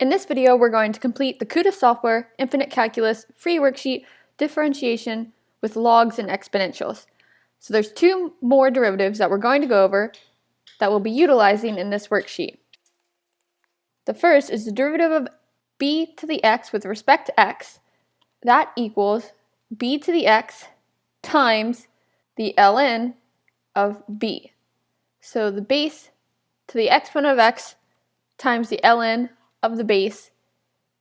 In this video, we're going to complete the KutaSoftware Infinite Calculus free worksheet differentiation with logs and exponentials. So there's two more derivatives that we're going to go over that we'll be utilizing in this worksheet. The first is the derivative of b to the x with respect to x. That equals b to the x times the ln of b. So the base to the exponent of x times the ln of the base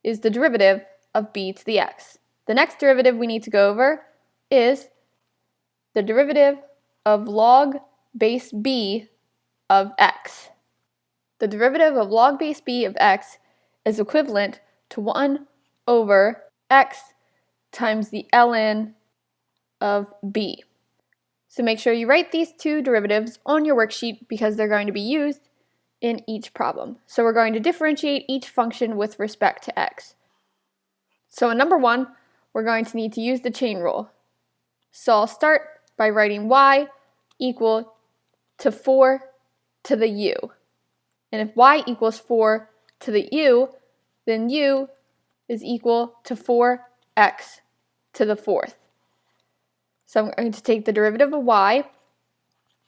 is the derivative of b to the x. The next derivative we need to go over is the derivative of log base b of x. The derivative of log base b of x is equivalent to 1 over x times the ln of b. So make sure you write these two derivatives on your worksheet because they're going to be used in each problem. So we're going to differentiate each function with respect to x. So in number 1, we're going to need to use the chain rule. So I'll start by writing y equal to 4 to the u. And if y equals 4 to the u, then u is equal to 4x to the 4th. So I'm going to take the derivative of y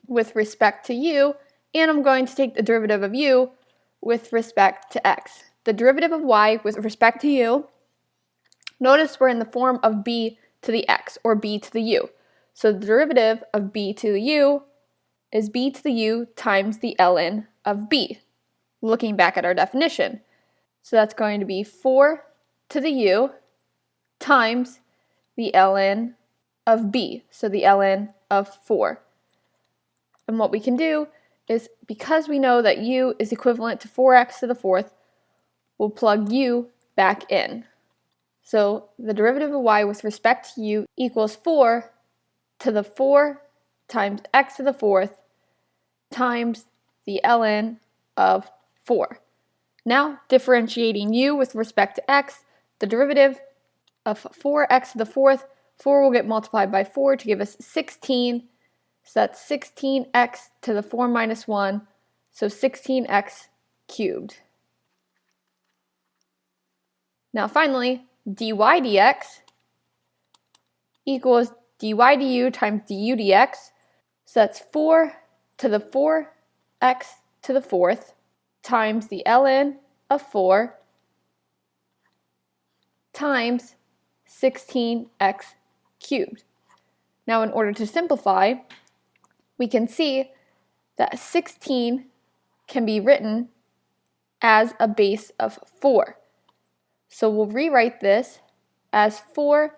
with respect to u, and I'm going to take the derivative of u with respect to x. The derivative of y with respect to u, notice we're in the form of b to the x, or b to the u. So the derivative of b to the u is b to the u times the ln of b, looking back at our definition. So that's going to be 4 to the u times the ln of b, so the ln of 4. And what we can do is, because we know that u is equivalent to 4x to the 4th, we'll plug u back in. So the derivative of y with respect to u equals 4 to the 4 times x to the 4th times the ln of 4. Now, differentiating u with respect to x, the derivative of 4x to the 4th, 4 will get multiplied by 4 to give us 16. So that's 16x to the 4 minus 1, so 16x cubed. Now finally, dy dx equals dy du times du dx. So that's 4 to the 4x to the 4th times the ln of 4 times 16x cubed. Now in order to simplify, we can see that 16 can be written as a base of 4. So we'll rewrite this as 4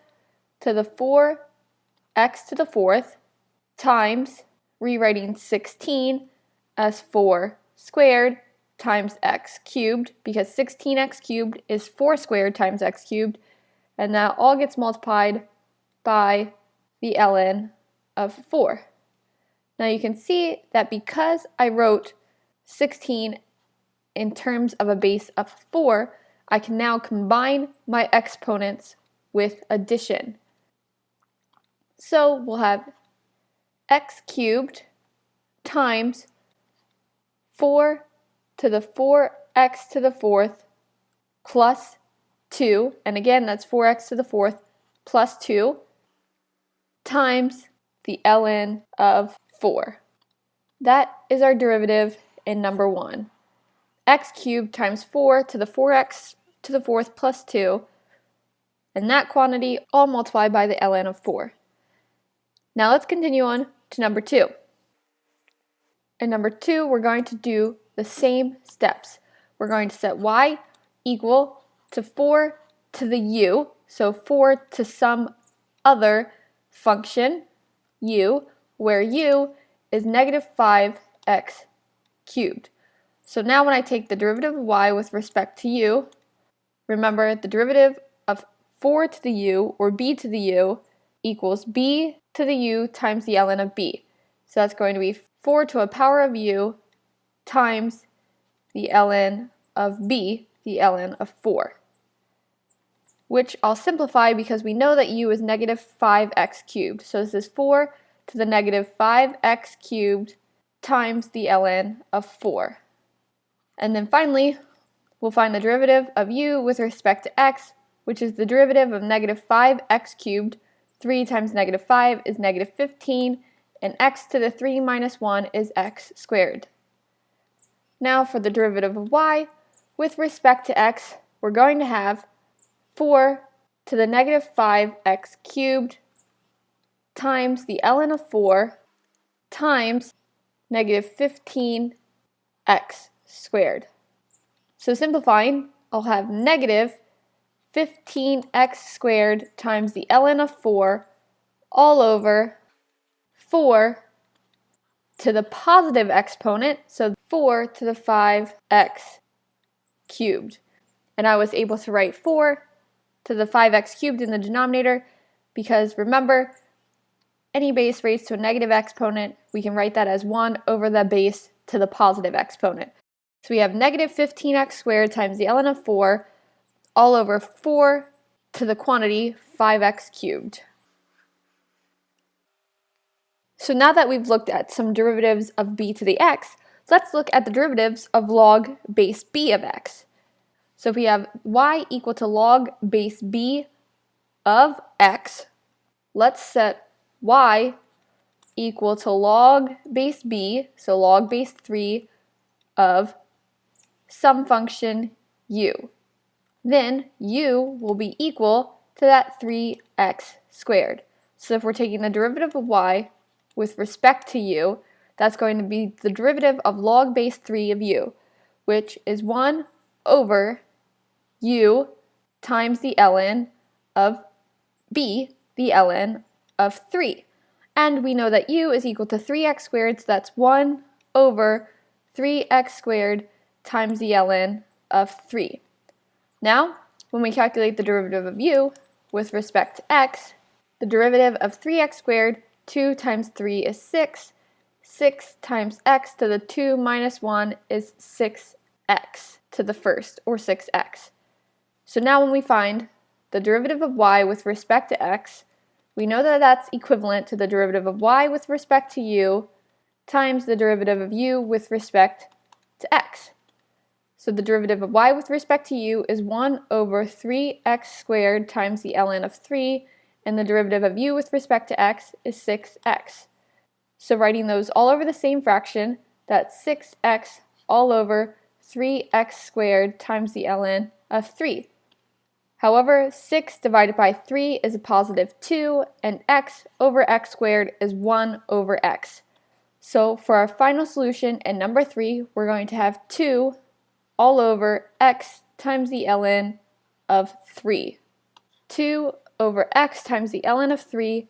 to the 4x to the 4th times, rewriting 16 as 4 squared times x cubed, because 16x cubed is 4 squared times x cubed, and that all gets multiplied by the ln of 4. Now you can see that because I wrote 16 in terms of a base of 4, I can now combine my exponents with addition. So we'll have x cubed times 4 to the 4x to the 4th plus 2, and again that's 4x to the 4th plus 2, times the ln of 4. That is our derivative in number 1. X cubed times 4 to the 4x to the 4th plus 2, and that quantity all multiplied by the ln of 4. Now let's continue on to number 2. In number 2, we're going to do the same steps. We're going to set y equal to 4 to the u, so 4 to some other function, u, where u is negative 5x cubed. So now when I take the derivative of y with respect to u, remember the derivative of 4 to the u, or b to the u, equals b to the u times the ln of b. So that's going to be 4 to a power of u times the ln of b, the ln of 4. Which I'll simplify because we know that u is negative 5x cubed. So this is 4 to the negative 5x cubed times the ln of 4. And then finally, we'll find the derivative of u with respect to x, which is the derivative of negative 5x cubed. 3 times negative 5 is negative 15, and x to the 3 minus 1 is x squared. Now for the derivative of y, with respect to x, we're going to have 4 to the negative 5x cubed times the ln of 4 times negative 15x squared. So simplifying, I'll have negative 15x squared times the ln of 4 all over 4 to the positive exponent, so 4 to the 5x cubed. And I was able to write 4 to the 5x cubed in the denominator because remember, any base raised to a negative exponent, we can write that as 1 over the base to the positive exponent. So we have negative 15x squared times the ln of 4 all over 4 to the quantity 5x cubed. So now that we've looked at some derivatives of b to the x, let's look at the derivatives of log base b of x. So if we have y equal to log base b of x, let's set y equal to log base b, so log base 3 of some function u. Then u will be equal to that 3x squared. So if we're taking the derivative of y with respect to u, that's going to be the derivative of log base 3 of u, which is 1 over u times the ln of b, the ln of 3. And we know that u is equal to 3x squared, so that's 1 over 3x squared times the ln of 3. Now, when we calculate the derivative of u with respect to x, the derivative of 3x squared, 2 times 3 is 6. 6 times x to the 2 minus 1 is 6x to the first, or 6x. So now when we find the derivative of y with respect to x, we know that that's equivalent to the derivative of y with respect to u times the derivative of u with respect to x. So the derivative of y with respect to u is 1 over 3x squared times the ln of 3, and the derivative of u with respect to x is 6x. So writing those all over the same fraction, that's 6x all over 3x squared times the ln of 3. However, 6 divided by 3 is a positive 2, and x over x squared is 1 over x. So for our final solution in number 3, we're going to have 2 all over x times the ln of 3. 2 over x times the ln of 3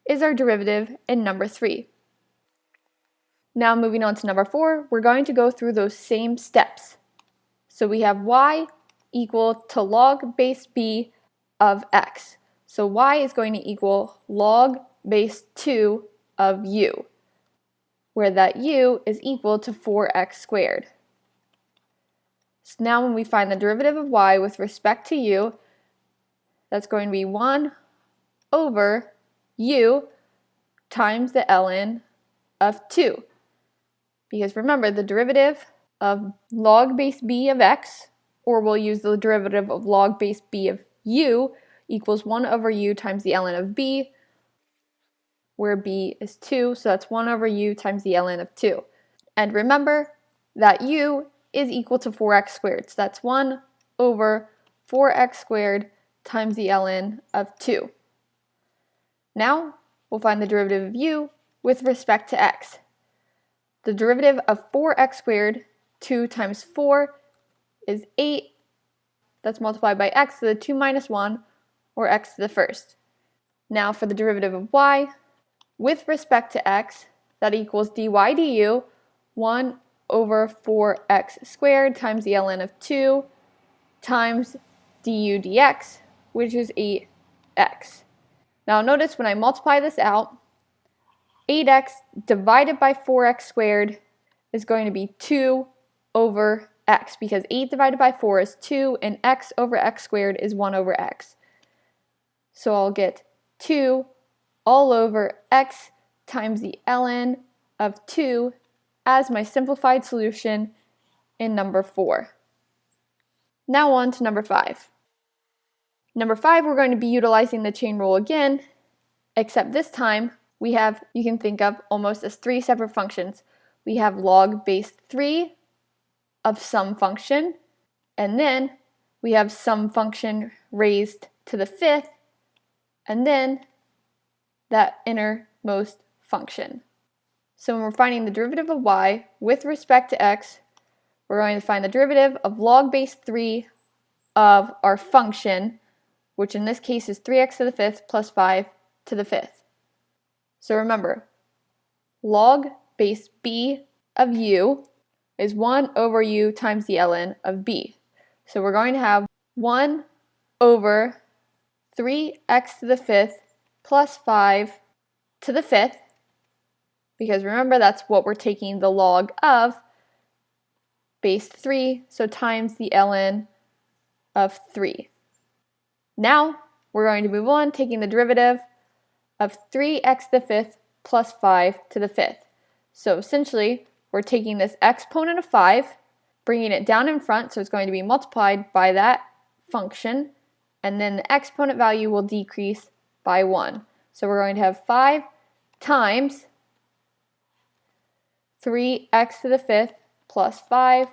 is our derivative in number 3. Now moving on to number 4, we're going to go through those same steps. So we have y equal to log base b of x. So y is going to equal log base 2 of u, where that u is equal to 4x squared. So now when we find the derivative of y with respect to u, that's going to be 1 over u times the ln of 2. Because remember, the derivative of log base b of x, or we'll use the derivative of log base b of u, equals 1 over u times the ln of b, where b is 2, so that's 1 over u times the ln of 2. And remember that u is equal to 4x squared, so that's 1 over 4x squared times the ln of 2. Now, we'll find the derivative of u with respect to x. The derivative of 4x squared, 2 times 4, is 8. That's multiplied by x to the 2 minus 1, or x to the first. Now for the derivative of y, with respect to x, that equals dy du, 1 over 4x squared times the ln of 2 times du dx, which is 8x. Now notice when I multiply this out, 8x divided by 4x squared is going to be 2 over x, because 8 divided by 4 is 2, and x over x squared is 1 over x. So I'll get 2 all over x times the ln of 2 as my simplified solution in number 4. Now on to number 5. Number 5, we're going to be utilizing the chain rule again, except this time we have, you can think of almost as 3 separate functions. We have log base 3 of some function, and then we have some function raised to the 5th, and then that innermost function. So when we're finding the derivative of y with respect to x, we're going to find the derivative of log base 3 of our function, which in this case is 3x to the 5th plus 5 to the 5th. So remember, log base b of u is 1 over u times the ln of b. So we're going to have 1 over 3x to the 5th plus 5 to the 5th, because remember that's what we're taking the log of, base 3, so times the ln of 3. Now we're going to move on, taking the derivative of 3x to the 5th plus 5 to the 5th. So essentially, we're taking this exponent of 5, bringing it down in front, so it's going to be multiplied by that function, and then the exponent value will decrease by 1. So we're going to have 5 times 3x to the 5th plus 5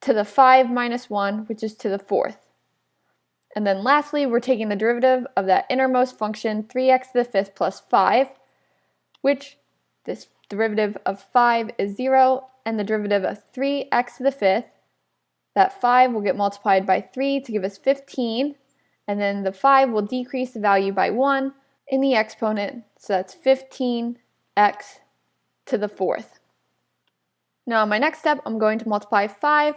to the 5 minus 1, which is to the 4th. And then lastly, we're taking the derivative of that innermost function, 3x to the 5th plus 5, which this derivative of 5 is 0, and the derivative of 3x to the 5th, that 5 will get multiplied by 3 to give us 15, and then the 5 will decrease the value by 1 in the exponent, so that's 15x to the 4th. Now in my next step, I'm going to multiply 5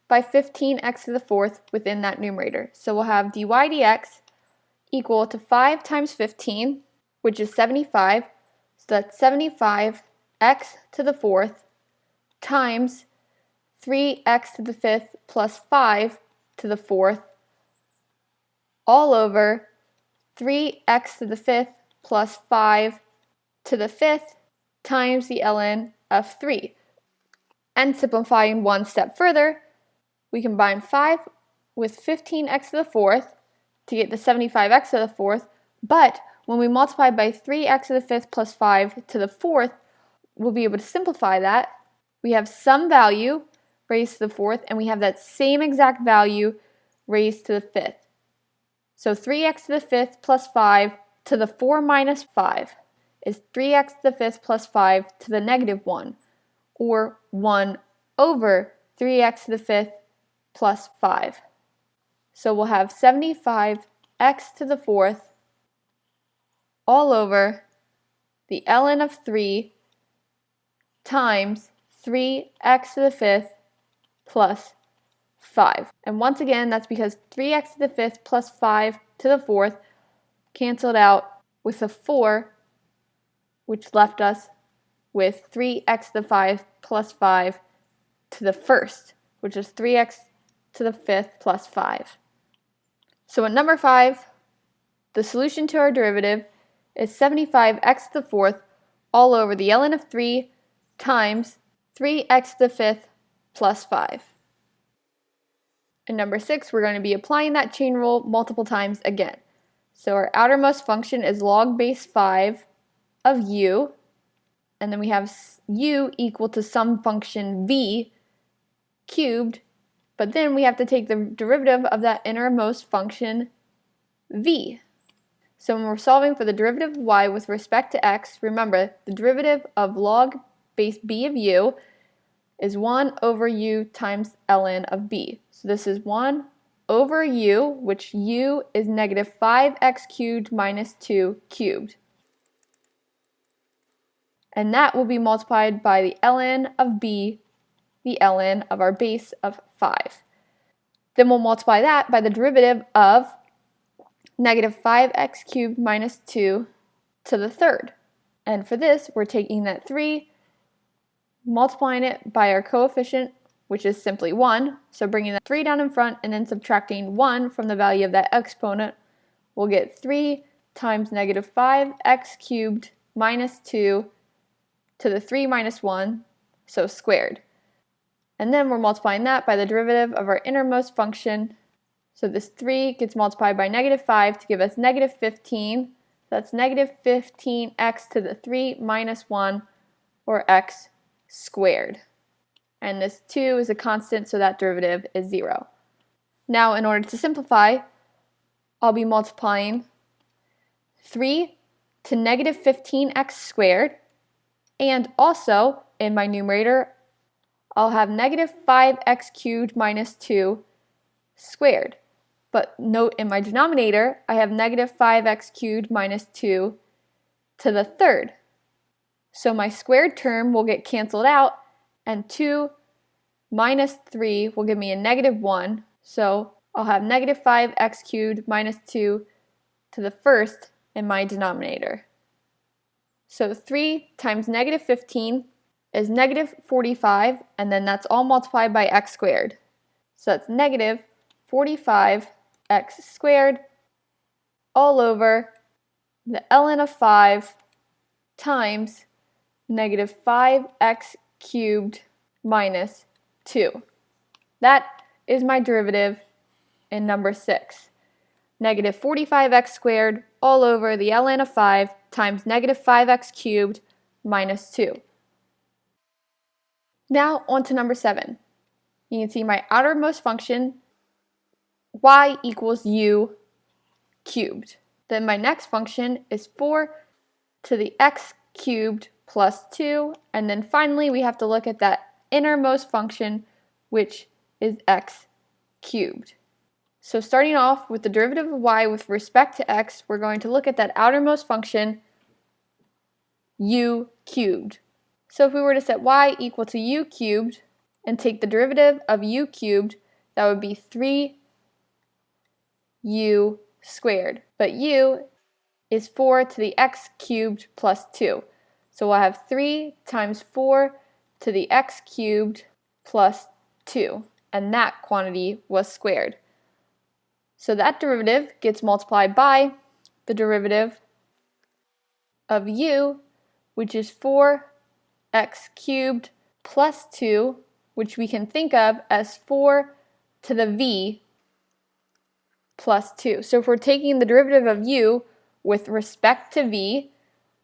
by 15x to the 4th within that numerator. So we'll have dy dx equal to 5 times 15, which is 75, so that's 75x to the 4th times 3x to the 5th plus 5 to the 4th, all over 3x to the 5th plus 5 to the 5th times the ln of 3. And simplifying one step further, we combine 5 with 15x to the 4th to get the 75x to the 4th, but when we multiply by 3x to the 5th plus 5 to the 4th, we'll be able to simplify that. We have some value raised to the 4th, and we have that same exact value raised to the 5th. So 3x to the 5th plus 5 to the 4 minus 5 is 3x to the 5th plus 5 to the negative 1, or 1 over 3x to the 5th plus 5. So we'll have 75x to the 4th all over the ln of 3 times 3x to the 5th plus 5. And once again, that's because 3x to the 5th plus 5 to the 4th canceled out with a 4, which left us with 3x to the 5 plus 5 to the 1st, which is 3x to the 5th plus 5. So in number 5, the solution to our derivative is 75x to the 4th all over the ln of 3 times 3x to the 5th plus 5. In number 6, we're going to be applying that chain rule multiple times again. So our outermost function is log base 5 of u, and then we have u equal to some function v cubed, but then we have to take the derivative of that innermost function v. So when we're solving for the derivative of y with respect to x, remember the derivative of log base b of u is 1 over u times ln of b. So this is 1 over u, which u is negative 5x cubed minus 2 cubed. And that will be multiplied by the ln of b, the ln of our base of 5. Then we'll multiply that by the derivative of negative 5x cubed minus 2 to the 3rd. And for this, we're taking that 3, multiplying it by our coefficient, which is simply 1. So bringing that 3 down in front and then subtracting 1 from the value of that exponent, we'll get 3 times negative 5x cubed minus 2 to the 3 minus 1, so squared. And then we're multiplying that by the derivative of our innermost function. So this 3 gets multiplied by negative 5 to give us negative 15. That's negative 15x to the 3 minus 1, or x squared. And this 2 is a constant, so that derivative is 0. Now, in order to simplify, I'll be multiplying 3 to negative 15x squared, and also, in my numerator, I'll have negative 5x cubed minus 2 squared. But note, in my denominator, I have negative 5x cubed minus 2 to the third. So my squared term will get canceled out, and 2 minus 3 will give me a negative 1. So I'll have negative 5x cubed minus 2 to the first in my denominator. So 3 times negative 15 is negative 45, and then that's all multiplied by x squared. So that's negative 45x squared all over the ln of 5 times negative 5x cubed minus 2. That is my derivative in number 6. Negative 45x squared all over the ln of 5 times negative 5x cubed minus 2. Now on to number 7. You can see my outermost function, y equals u cubed. Then my next function is 4 to the x cubed plus 2. And then finally we have to look at that innermost function, which is x cubed. So starting off with the derivative of y with respect to x, we're going to look at that outermost function, u cubed. So if we were to set y equal to u cubed and take the derivative of u cubed, that would be 3u squared. But u is 4 to the x cubed plus 2. So we'll have 3 times 4 to the x cubed plus 2. And that quantity was squared. So that derivative gets multiplied by the derivative of u, which is 4x cubed plus 2, which we can think of as 4 to the v plus 2. So if we're taking the derivative of u with respect to v,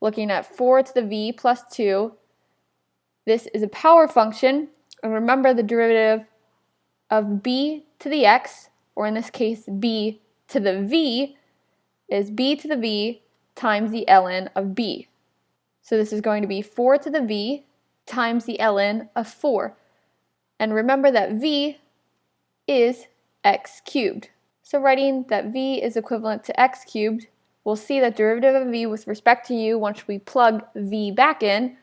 looking at 4 to the v plus 2, this is a power function. And remember, the derivative of b to the x, or in this case b to the v, is b to the v times the ln of b. So this is going to be 4 to the v times the ln of 4. And remember that v is x cubed. So writing that v is equivalent to x cubed, we'll see that derivative of v with respect to u, once we plug v back in,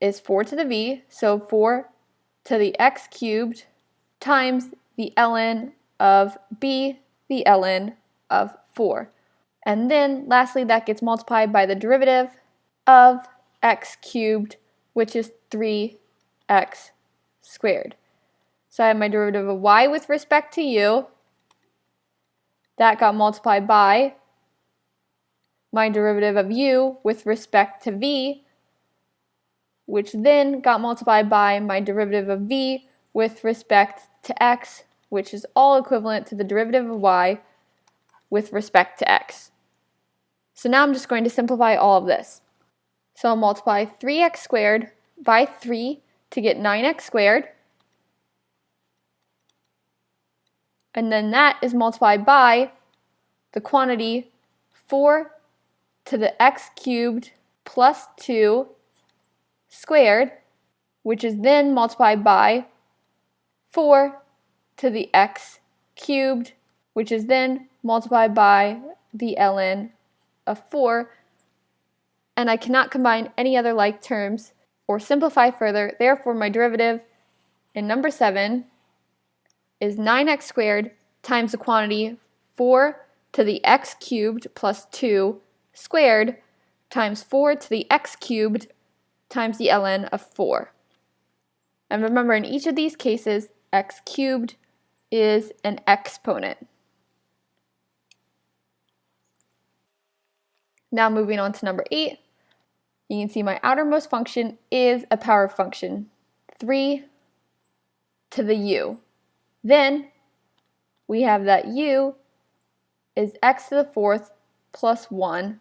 is 4 to the v, so 4 to the x cubed times the ln of b, the ln of 4. And then lastly, that gets multiplied by the derivative of x cubed, which is 3x squared. So I have my derivative of y with respect to u. That got multiplied by my derivative of u with respect to v, which then got multiplied by my derivative of v with respect to x, which is all equivalent to the derivative of y with respect to x. So now I'm just going to simplify all of this. So I'll multiply 3x squared by 3 to get 9x squared. And then that is multiplied by the quantity 4 to the x cubed plus 2 squared, which is then multiplied by 4 to the x cubed, which is then multiplied by the ln of 4. And I cannot combine any other like terms or simplify further. Therefore, my derivative in number 7 is 9x squared times the quantity 4 to the x cubed plus 2 squared times 4 to the x cubed times the ln of 4. And remember, in each of these cases, x cubed is an exponent. Now moving on to number 8, you can see my outermost function is a power function, 3 to the u. Then we have that u is x to the fourth plus 1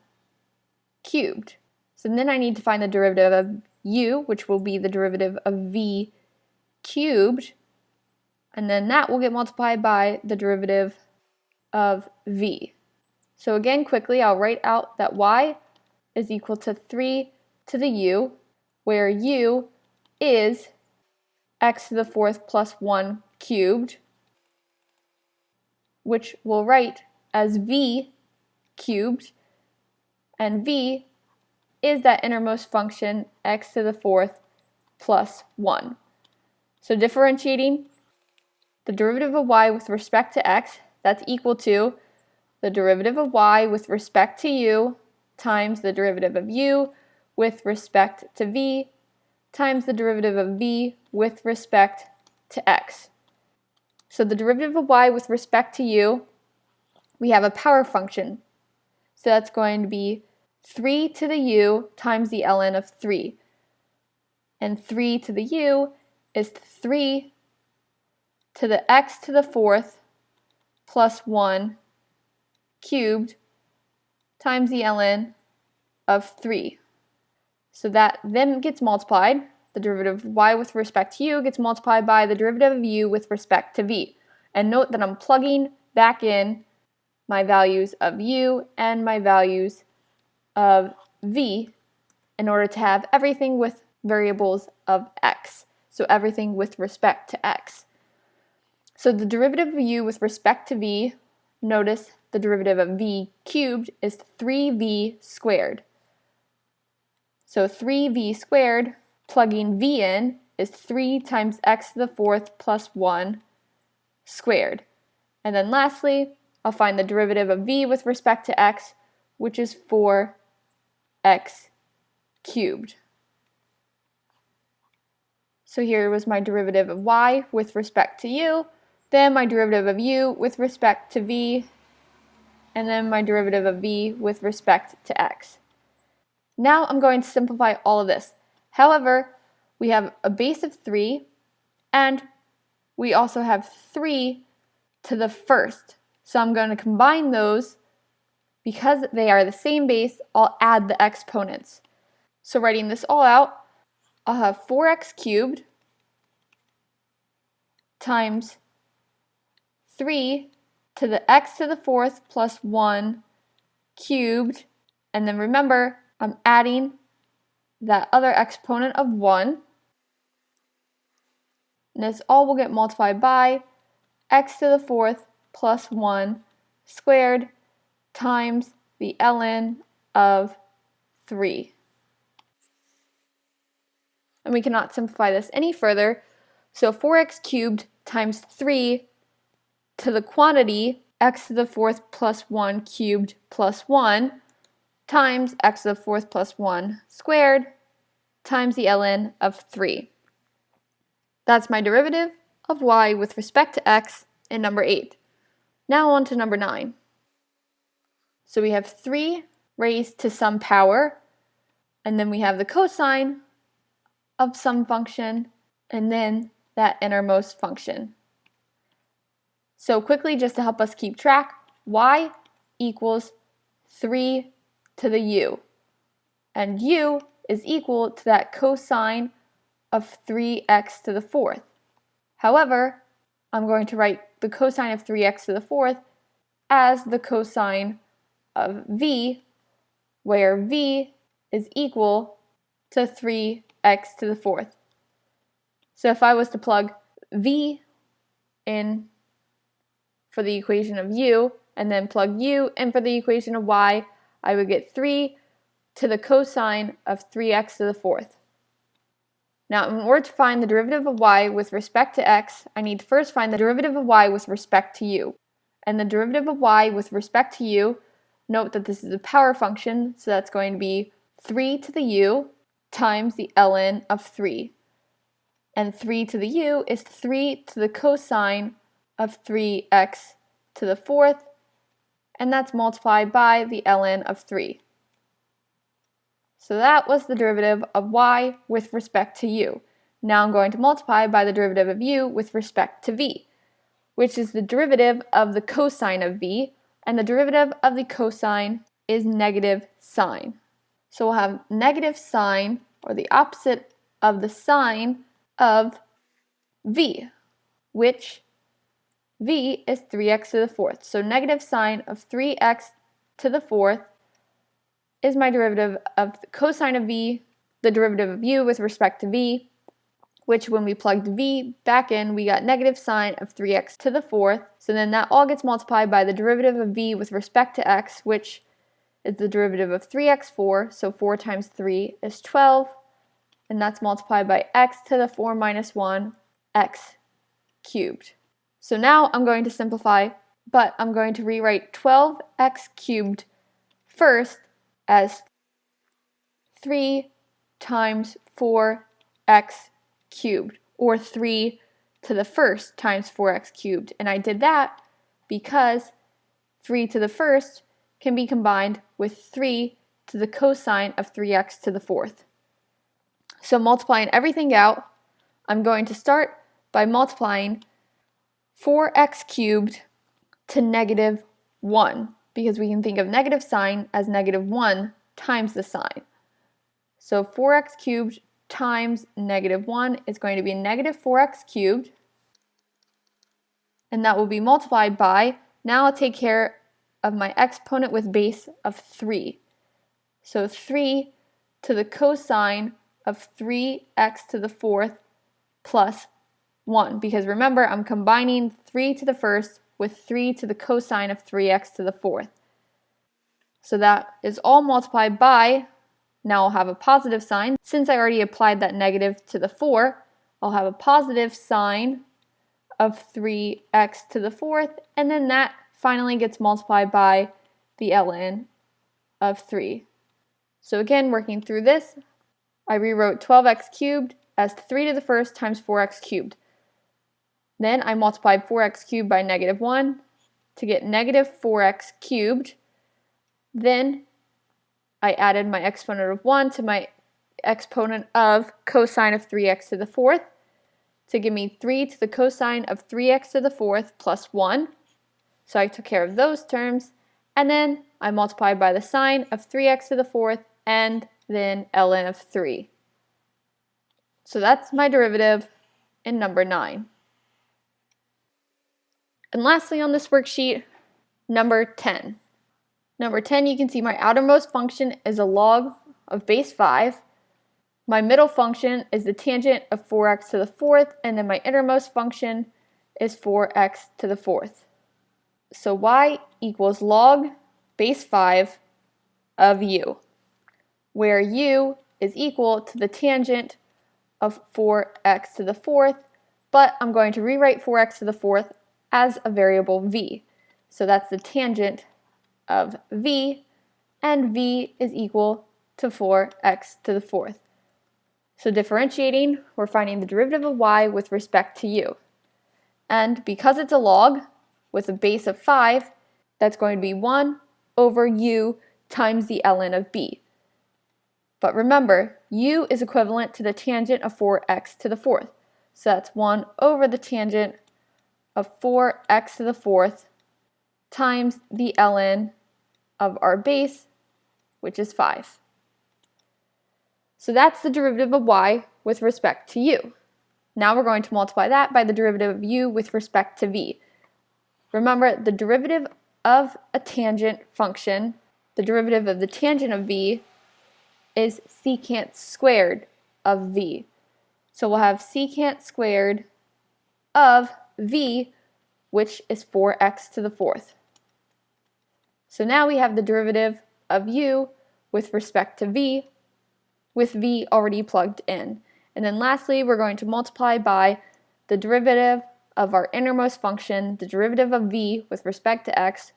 cubed. So then I need to find the derivative of u, which will be the derivative of v cubed, and then that will get multiplied by the derivative of v. So again, quickly, I'll write out that y is equal to 3 to the u, where u is x to the fourth plus 1 cubed, which we'll write as v cubed, and v is that innermost function x to the fourth plus 1. So differentiating the derivative of y with respect to x, that's equal to the derivative of y with respect to u times the derivative of u with respect to v times the derivative of v with respect to x. So the derivative of y with respect to u, we have a power function. So that's going to be 3 to the u times the ln of 3. And 3 to the u is 3 to the x to the fourth plus 1 cubed times the ln of 3. So that then gets multiplied. The derivative of y with respect to u gets multiplied by the derivative of u with respect to v. And note that I'm plugging back in my values of u and my values of v in order to have everything with variables of x. So everything with respect to x. So the derivative of u with respect to v, notice the derivative of v cubed is 3v squared. So 3v squared, plugging v in, is 3 times x to the fourth plus 1 squared. And then lastly, I'll find the derivative of v with respect to x, which is 4x cubed. So here was my derivative of y with respect to u, then my derivative of u with respect to v, and then my derivative of v with respect to x. Now I'm going to simplify all of this. However, we have a base of 3, and we also have 3 to the first. So I'm going to combine those. Because they are the same base, I'll add the exponents. So writing this all out, I'll have 4x cubed times 3 to the x to the fourth plus 1 cubed. And then remember, I'm adding that other exponent of 1. And this all will get multiplied by x to the fourth plus 1 squared times the ln of 3. And we cannot simplify this any further, so 4x cubed times 3 to the quantity x to the fourth plus 1 cubed plus 1 times x to the fourth plus 1 squared times the ln of 3. That's my derivative of y with respect to x in number 8. Now on to number 9. So we have 3 raised to some power, and then we have the cosine of some function, and then that innermost function. So quickly, just to help us keep track, y equals 3 to the u, and u is equal to that cosine of 3x to the fourth. However, I'm going to write the cosine of 3x to the fourth as the cosine of v, where v is equal to 3x to the fourth. So if I was to plug v in for the equation of u, and then plug u in for the equation of y, I would get 3 to the cosine of 3x to the fourth. Now, in order to find the derivative of y with respect to x, I need to first find the derivative of y with respect to u. And the derivative of y with respect to u, note that this is a power function, so that's going to be 3 to the u times the ln of 3. And 3 to the u is 3 to the cosine of 3x to the fourth, and that's multiplied by the ln of 3. So that was the derivative of y with respect to u. Now I'm going to multiply by the derivative of u with respect to v, which is the derivative of the cosine of v, and the derivative of the cosine is negative sine. So we'll have negative sine, or the opposite of the sine of v, which v is 3x to the fourth. So negative sine of 3x to the fourth is my derivative of the cosine of v, the derivative of u with respect to v, which when we plugged v back in, we got negative sine of 3x to the fourth. So then that all gets multiplied by the derivative of v with respect to x, which is the derivative of 3x4. So 4 times 3 is 12. And that's multiplied by x to the 4 minus 1, x cubed. So now I'm going to simplify, but I'm going to rewrite 12x cubed first as 3 times 4x cubed, or 3 to the first times 4x cubed. And I did that because 3 to the first can be combined with 3 to the cosine of 3x to the fourth. So multiplying everything out, I'm going to start by multiplying 4x cubed to negative 1, because we can think of negative sine as negative 1 times the sine. So 4x cubed times negative 1 is going to be negative 4x cubed, and that will be multiplied by, now I'll take care of my exponent with base of 3. So 3 to the cosine of 3x to the fourth plus 1, because remember, I'm combining 3 to the first with 3 to the cosine of 3x to the fourth. So that is all multiplied by, now I'll have a positive sign. Since I already applied that negative to the 4, I'll have a positive sign of 3x to the fourth, and then that finally gets multiplied by the ln of 3. So again, working through this, I rewrote 12x cubed as 3 to the first times 4x cubed. Then I multiplied 4x cubed by negative 1 to get negative 4x cubed. Then I added my exponent of 1 to my exponent of cosine of 3x to the fourth to give me 3 to the cosine of 3x to the fourth plus 1. So I took care of those terms, and then I multiplied by the sine of 3x to the fourth and then ln of 3. So that's my derivative in number 9. And lastly on this worksheet, number 10. Number 10, you can see my outermost function is a log of base 5. My middle function is the tangent of 4x to the fourth, and then my innermost function is 4x to the fourth. So y equals log base 5 of u, where u is equal to the tangent of 4x to the fourth, but I'm going to rewrite 4x to the fourth as a variable v. So that's the tangent of v, and v is equal to 4x to the fourth. So differentiating, we're finding the derivative of y with respect to u. And because it's a log with a base of 5, that's going to be 1 over u times the ln of b. But remember, u is equivalent to the tangent of 4x to the fourth. So that's 1 over the tangent of 4x to the fourth times the ln of our base, which is 5. So that's the derivative of y with respect to u. Now we're going to multiply that by the derivative of u with respect to v. Remember, the derivative of a tangent function, the derivative of the tangent of v, is secant squared of v. So we'll have secant squared of v, which is 4x to the fourth. So now we have the derivative of u with respect to v, with v already plugged in. And then lastly, we're going to multiply by the derivative of our innermost function, the derivative of v with respect to x.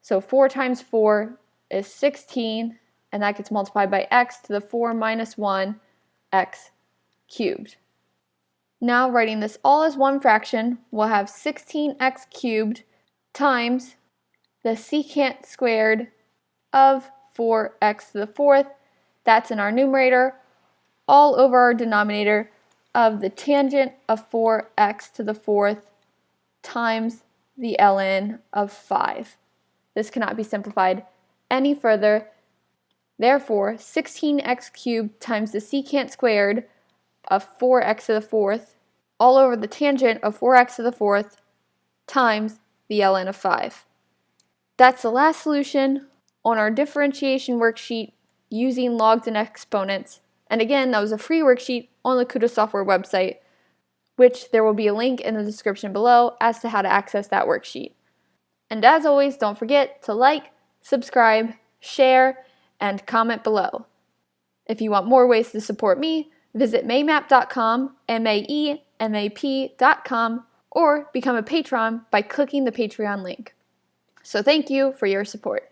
So 4 times 4 is 16, and that gets multiplied by x to the 4 minus 1, x cubed. Now writing this all as one fraction, we'll have 16x cubed times the secant squared of 4x to the fourth. That's in our numerator, all over our denominator, of the tangent of 4x to the fourth times the ln of 5. This cannot be simplified any further. Therefore, 16x cubed times the secant squared of 4x to the fourth all over the tangent of 4x to the fourth times the ln of 5. That's the last solution on our differentiation worksheet using logs and exponents. And again, that was a free worksheet on the KutaSoftware website, which there will be a link in the description below as to how to access that worksheet. And as always, don't forget to like, subscribe, share, and comment below. If you want more ways to support me, visit maemap.com, maemap.com, or become a patron by clicking the Patreon link. So thank you for your support.